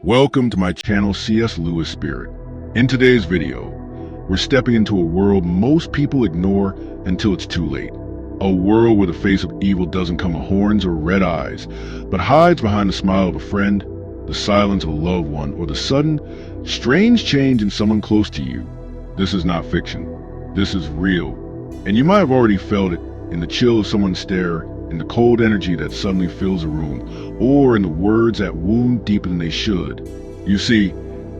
Welcome to my channel C.S. Lewis Spirit. In today's video, we're stepping into a world most people ignore until it's too late. A world where the face of evil doesn't come with horns or red eyes, but hides behind the smile of a friend, the silence of a loved one, or the sudden, strange change in someone close to you. This is not fiction. This is real. And you might have already felt it in the chill of someone's stare, in the cold energy that suddenly fills a room, or in the words that wound deeper than they should. You see,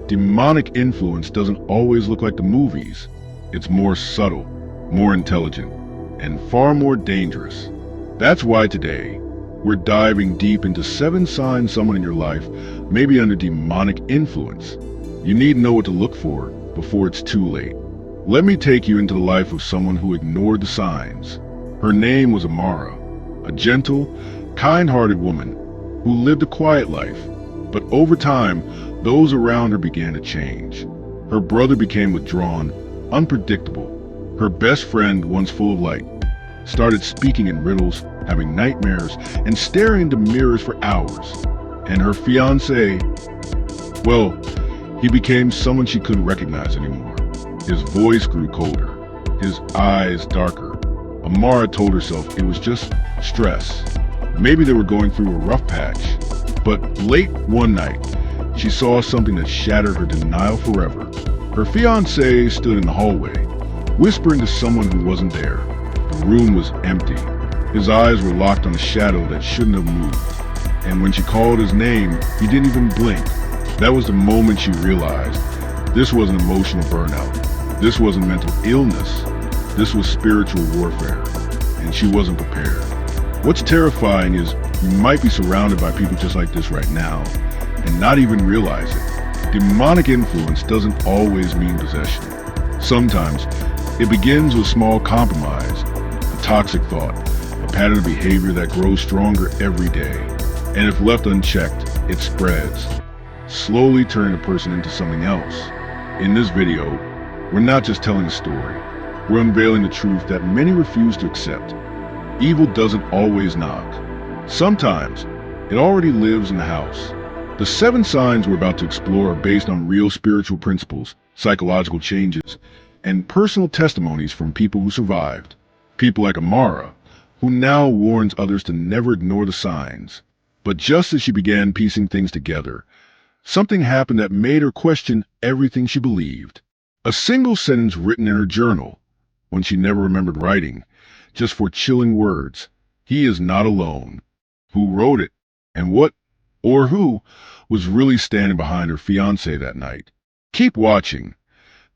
demonic influence doesn't always look like the movies. It's more subtle, more intelligent, and far more dangerous. That's why today, we're diving deep into 7 signs someone in your life may be under demonic influence. You need to know what to look for before it's too late. Let me take you into the life of someone who ignored the signs. Her name was Amara, a gentle, kind-hearted woman who lived a quiet life. But over time, those around her began to change. Her brother became withdrawn, unpredictable. Her best friend, once full of light, started speaking in riddles, having nightmares, and staring into mirrors for hours. And her fiancé, well, he became someone she couldn't recognize anymore. His voice grew colder, his eyes darker. Amara told herself it was just stress. Maybe they were going through a rough patch. But late one night, she saw something that shattered her denial forever. Her fiancé stood in the hallway, whispering to someone who wasn't there. The room was empty. His eyes were locked on a shadow that shouldn't have moved. And when she called his name, he didn't even blink. That was the moment she realized this wasn't emotional burnout. This wasn't mental illness. This was spiritual warfare, and she wasn't prepared. What's terrifying is you might be surrounded by people just like this right now and not even realize it. Demonic influence doesn't always mean possession. Sometimes it begins with small compromise, a toxic thought, a pattern of behavior that grows stronger every day. And if left unchecked, it spreads, slowly turning a person into something else. In this video, we're not just telling a story. We're unveiling the truth that many refuse to accept. Evil doesn't always knock. Sometimes, it already lives in the house. The 7 signs we're about to explore are based on real spiritual principles, psychological changes, and personal testimonies from people who survived. People like Amara, who now warns others to never ignore the signs. But just as she began piecing things together, something happened that made her question everything she believed. A single sentence written in her journal, when she never remembered writing, just 4 chilling words. He is not alone. Who wrote it, and what, or who, was really standing behind her fiancé that night? Keep watching,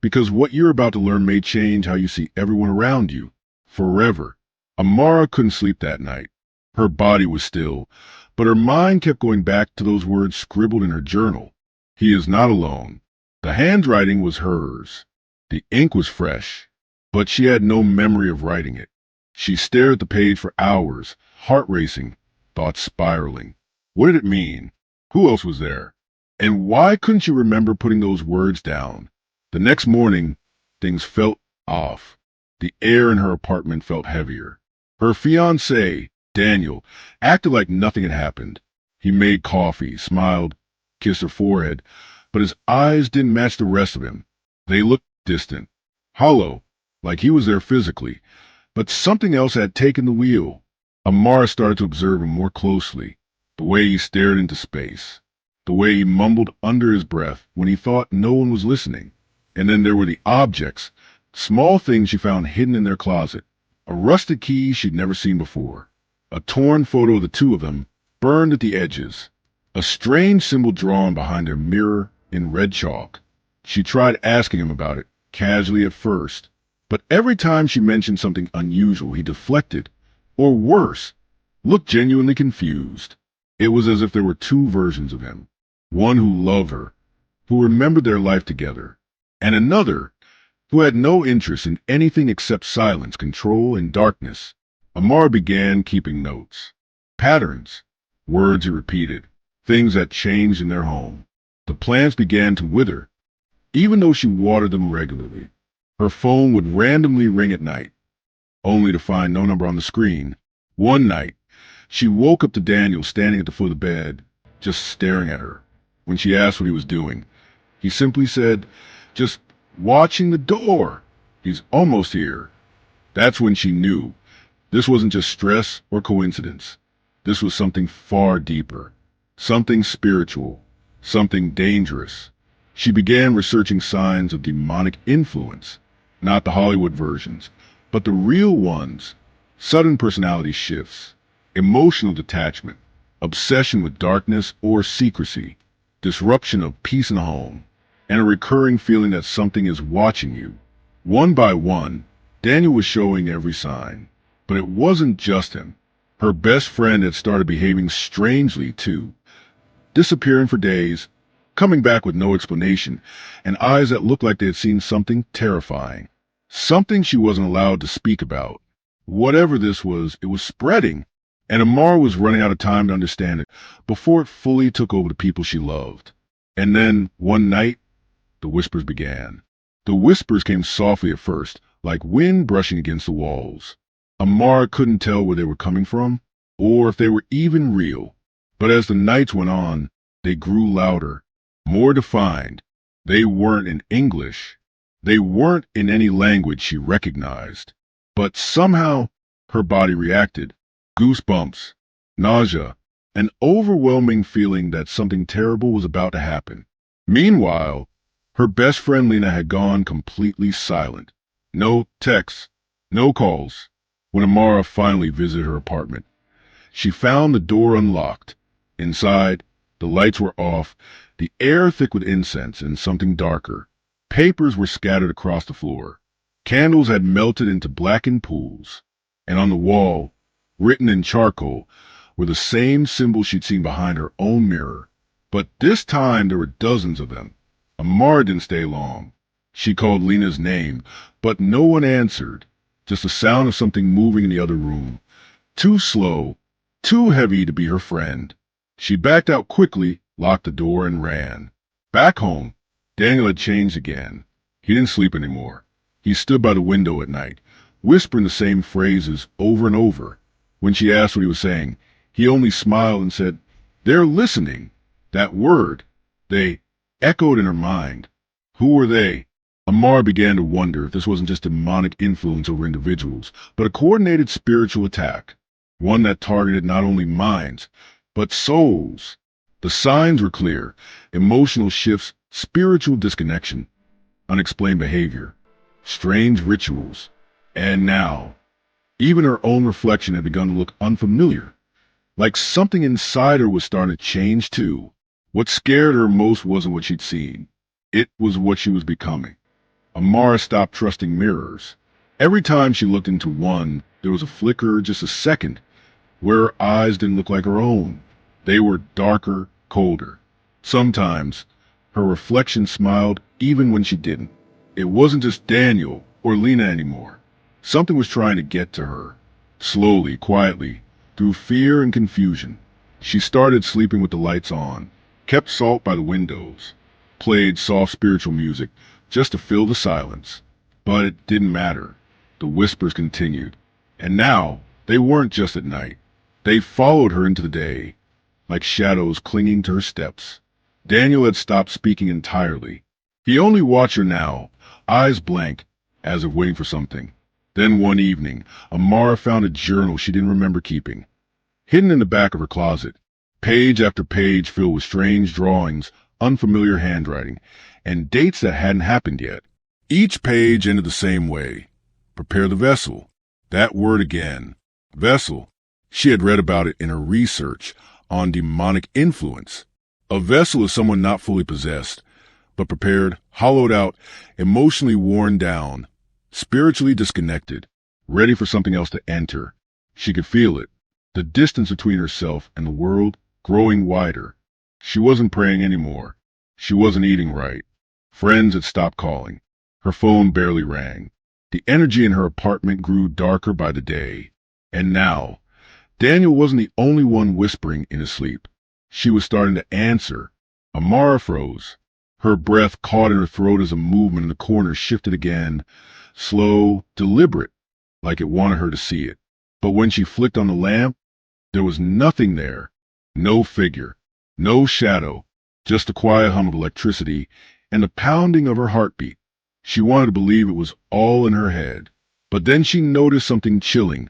because what you're about to learn may change how you see everyone around you, forever. Amara couldn't sleep that night. Her body was still, but her mind kept going back to those words scribbled in her journal. He is not alone. The handwriting was hers. The ink was fresh, but she had no memory of writing it. She stared at the page for hours, heart racing, thoughts spiraling. What did it mean? Who else was there? And why couldn't she remember putting those words down? The next morning, things felt off. The air in her apartment felt heavier. Her fiancé, Daniel, acted like nothing had happened. He made coffee, smiled, kissed her forehead, but his eyes didn't match the rest of him. They looked distant, hollow, like he was there physically, but something else had taken the wheel. Amara started to observe him more closely, the way he stared into space, the way he mumbled under his breath when he thought no one was listening. And then there were the objects, small things she found hidden in their closet, a rusted key she'd never seen before, a torn photo of the 2 of them, burned at the edges, a strange symbol drawn behind their mirror in red chalk. She tried asking him about it, casually at first, but every time she mentioned something unusual, he deflected, or worse, looked genuinely confused. It was as if there were 2 versions of him, one who loved her, who remembered their life together, and another who had no interest in anything except silence, control, and darkness. Amara began keeping notes, patterns, words he repeated, things that changed in their home. The plants began to wither, even though she watered them regularly. Her phone would randomly ring at night, only to find no number on the screen. One night, she woke up to Daniel standing at the foot of the bed, just staring at her. When she asked what he was doing, he simply said, "Just watching the door. He's almost here." That's when she knew this wasn't just stress or coincidence. This was something far deeper, something spiritual, something dangerous. She began researching signs of demonic influence, not the Hollywood versions, but the real ones. Sudden personality shifts, emotional detachment, obsession with darkness or secrecy, disruption of peace in the home, and a recurring feeling that something is watching you. One by one, Daniel was showing every sign. But it wasn't just him. Her best friend had started behaving strangely, too, disappearing for days, coming back with no explanation, and eyes that looked like they had seen something terrifying. Something she wasn't allowed to speak about. Whatever this was, it was spreading, and Amara was running out of time to understand it before it fully took over the people she loved. And then, one night, the whispers began. The whispers came softly at first, like wind brushing against the walls. Amara couldn't tell where they were coming from, or if they were even real. But as the nights went on, they grew louder, more defined. They weren't in English. They weren't in any language she recognized. But somehow, her body reacted. Goosebumps, nausea, an overwhelming feeling that something terrible was about to happen. Meanwhile, her best friend Lena had gone completely silent. No texts, no calls. When Amara finally visited her apartment, she found the door unlocked. Inside, the lights were off, the air thick with incense and something darker. Papers were scattered across the floor. Candles had melted into blackened pools. And on the wall, written in charcoal, were the same symbols she'd seen behind her own mirror. But this time there were dozens of them. Amara didn't stay long. She called Lena's name, but no one answered. Just the sound of something moving in the other room. Too slow, too heavy to be her friend. She backed out quickly, locked the door, and ran. Back home, Daniel had changed again. He didn't sleep anymore. He stood by the window at night, whispering the same phrases over and over. When she asked what he was saying, he only smiled and said, "They're listening." That word, they, echoed in her mind. Who were they? Amara began to wonder if this wasn't just demonic influence over individuals, but a coordinated spiritual attack, one that targeted not only minds, but souls. The signs were clear: emotional shifts, spiritual disconnection, unexplained behavior, strange rituals. And now, even her own reflection had begun to look unfamiliar, like something inside her was starting to change too. What scared her most wasn't what she'd seen. It was what she was becoming. Amara stopped trusting mirrors. Every time she looked into one, there was a flicker, just a second, where her eyes didn't look like her own. They were darker, colder. Sometimes, her reflection smiled even when she didn't. It wasn't just Daniel or Lena anymore. Something was trying to get to her. Slowly, quietly, through fear and confusion. She started sleeping with the lights on, kept salt by the windows, played soft spiritual music, just to fill the silence. But it didn't matter. The whispers continued. And now, they weren't just at night. They followed her into the day, like shadows clinging to her steps. Daniel had stopped speaking entirely. He only watched her now, eyes blank, as if waiting for something. Then one evening, Amara found a journal she didn't remember keeping, hidden in the back of her closet. Page after page filled with strange drawings, unfamiliar handwriting, and dates that hadn't happened yet. Each page ended the same way. Prepare the vessel. That word again. Vessel. She had read about it in her research on demonic influence. A vessel is someone not fully possessed, but prepared, hollowed out, emotionally worn down, spiritually disconnected, ready for something else to enter. She could feel it, the distance between herself and the world growing wider. She wasn't praying anymore. She wasn't eating right. Friends had stopped calling. Her phone barely rang. The energy in her apartment grew darker by the day. And now, Daniel wasn't the only one whispering in his sleep. She was starting to answer. Amara froze. Her breath caught in her throat as a movement in the corner shifted again, slow, deliberate, like it wanted her to see it. But when she flicked on the lamp, there was nothing there. No figure, no shadow, just the quiet hum of electricity and the pounding of her heartbeat. She wanted to believe it was all in her head. But then she noticed something chilling.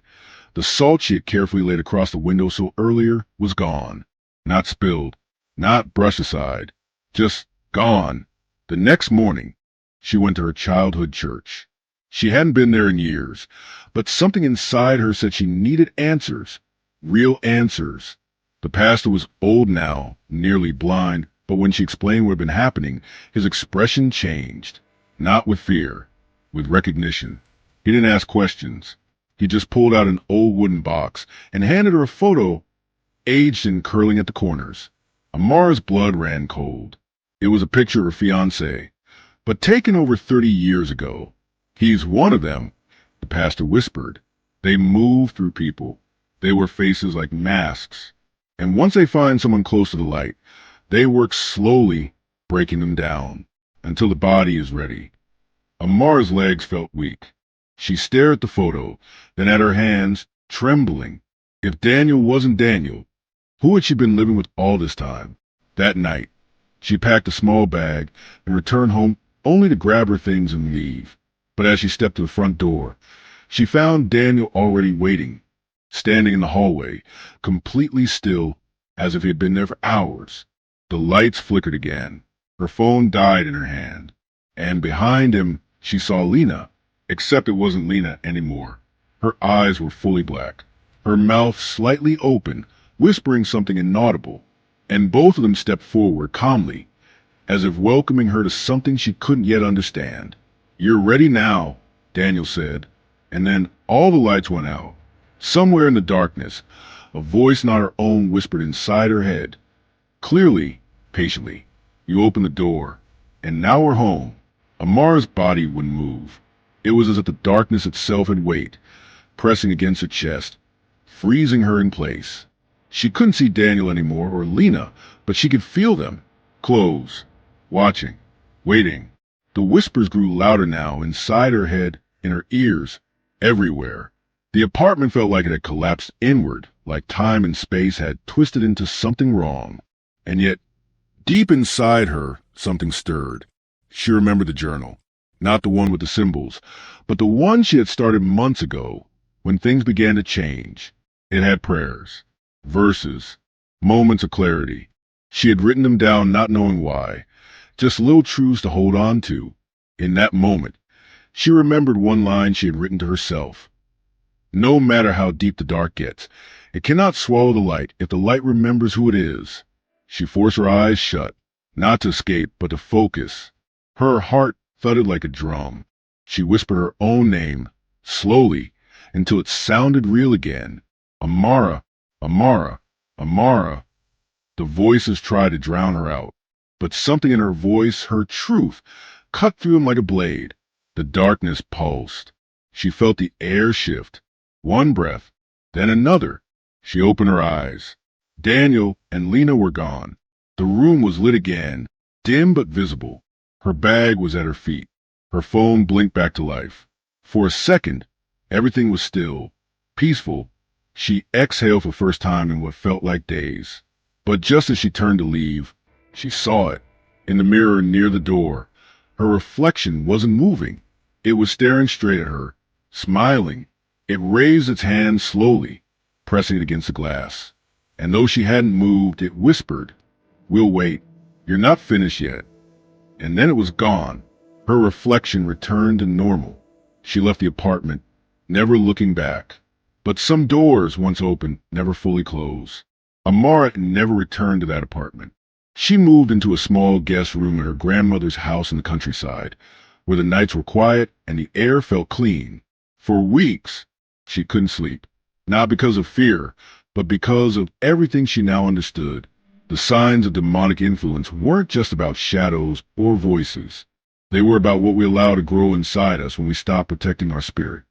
The salt she had carefully laid across the windowsill earlier was gone. Not spilled, not brushed aside, just gone. The next morning, she went to her childhood church. She hadn't been there in years, but something inside her said she needed answers, real answers. The pastor was old now, nearly blind, but when she explained what had been happening, his expression changed. Not with fear, with recognition. He didn't ask questions. He just pulled out an old wooden box and handed her a photo, aged and curling at the corners. Amara's blood ran cold. It was a picture of her fiancé, but taken over 30 years ago. He's one of them, the pastor whispered. They move through people. They wear faces like masks. And once they find someone close to the light, they work slowly, breaking them down, until the body is ready. Amara's legs felt weak. She stared at the photo, then at her hands, trembling. If Daniel wasn't Daniel, who had she been living with all this time? That night, she packed a small bag and returned home only to grab her things and leave. But as she stepped to the front door, she found Daniel already waiting, standing in the hallway, completely still, as if he had been there for hours. The lights flickered again. Her phone died in her hand. And behind him, she saw Lena, except it wasn't Lena anymore. Her eyes were fully black, her mouth slightly open, whispering something inaudible, and both of them stepped forward calmly, as if welcoming her to something she couldn't yet understand. "You're ready now," Daniel said, and then all the lights went out. Somewhere in the darkness, a voice not her own whispered inside her head, clearly, patiently, "You opened the door, and now we're home." Amara's body wouldn't move. It was as if the darkness itself had weight, pressing against her chest, freezing her in place. She couldn't see Daniel anymore or Lena, but she could feel them, close, watching, waiting. The whispers grew louder now, inside her head, in her ears, everywhere. The apartment felt like it had collapsed inward, like time and space had twisted into something wrong. And yet, deep inside her, something stirred. She remembered the journal. Not the one with the symbols, but the one she had started months ago, when things began to change. It had prayers, verses, moments of clarity. She had written them down not knowing why, just little truths to hold on to. In that moment, she remembered one line she had written to herself. No matter how deep the dark gets, it cannot swallow the light if the light remembers who it is. She forced her eyes shut, not to escape, but to focus. Her heart thudded like a drum. She whispered her own name, slowly, until it sounded real again. Amara, Amara, Amara. The voices tried to drown her out, but something in her voice, her truth, cut through him like a blade. The darkness pulsed. She felt the air shift. One breath, then another. She opened her eyes. Daniel and Lena were gone. The room was lit again, dim but visible. Her bag was at her feet. Her phone blinked back to life. For a second, everything was still, peaceful. She exhaled for the first time in what felt like days. But just as she turned to leave, she saw it. In the mirror near the door, her reflection wasn't moving. It was staring straight at her, smiling. It raised its hand slowly, pressing it against the glass. And though she hadn't moved, it whispered, "We'll wait. You're not finished yet." And then it was gone. Her reflection returned to normal. She left the apartment, never looking back. But some doors, once open, never fully close. Amara never returned to that apartment. She moved into a small guest room at her grandmother's house in the countryside, where the nights were quiet and the air felt clean. For weeks, she couldn't sleep. Not because of fear, but because of everything she now understood. The signs of demonic influence weren't just about shadows or voices. They were about what we allow to grow inside us when we stop protecting our spirit.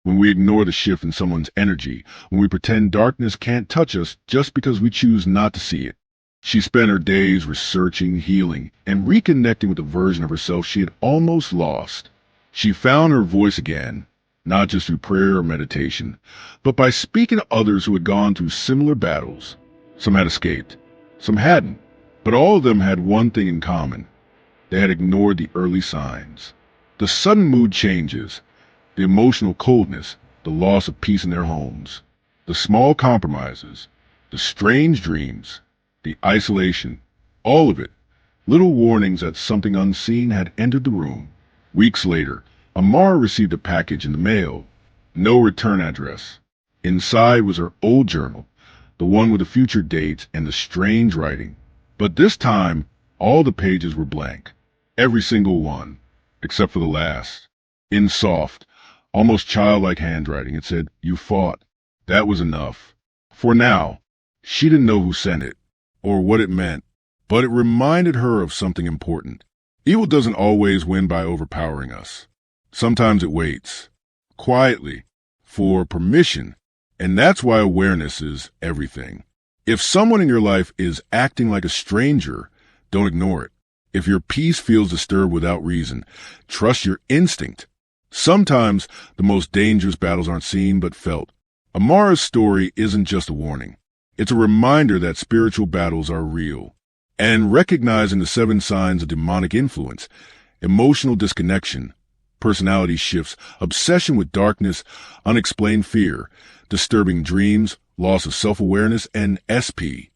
When we ignore the shift in someone's energy, when we pretend darkness can't touch us just because we choose not to see it. She spent her days researching, healing, and reconnecting with the version of herself she had almost lost. She found her voice again, not just through prayer or meditation, but by speaking to others who had gone through similar battles. Some had escaped, some hadn't, But all of them had one thing in common. They had ignored the early signs. The sudden mood changes, the emotional coldness, the loss of peace in their homes, the small compromises, the strange dreams, the isolation, all of it, little warnings that something unseen had entered the room. Weeks later, Amara received a package in the mail. No return address. Inside was her old journal, the one with the future dates and the strange writing. But this time, all the pages were blank. Every single one, except for the last. In soft, almost childlike handwriting, it said, "You fought." That was enough. For now, she didn't know who sent it, or what it meant, but it reminded her of something important. Evil doesn't always win by overpowering us. Sometimes it waits, quietly, for permission, and that's why awareness is everything. If someone in your life is acting like a stranger, don't ignore it. If your peace feels disturbed without reason, trust your instinct. Sometimes the most dangerous battles aren't seen but felt. Amara's story isn't just a warning. It's a reminder that spiritual battles are real. And recognizing the 7 signs of demonic influence, emotional disconnection, personality shifts, obsession with darkness, unexplained fear, disturbing dreams, loss of self-awareness, and SP,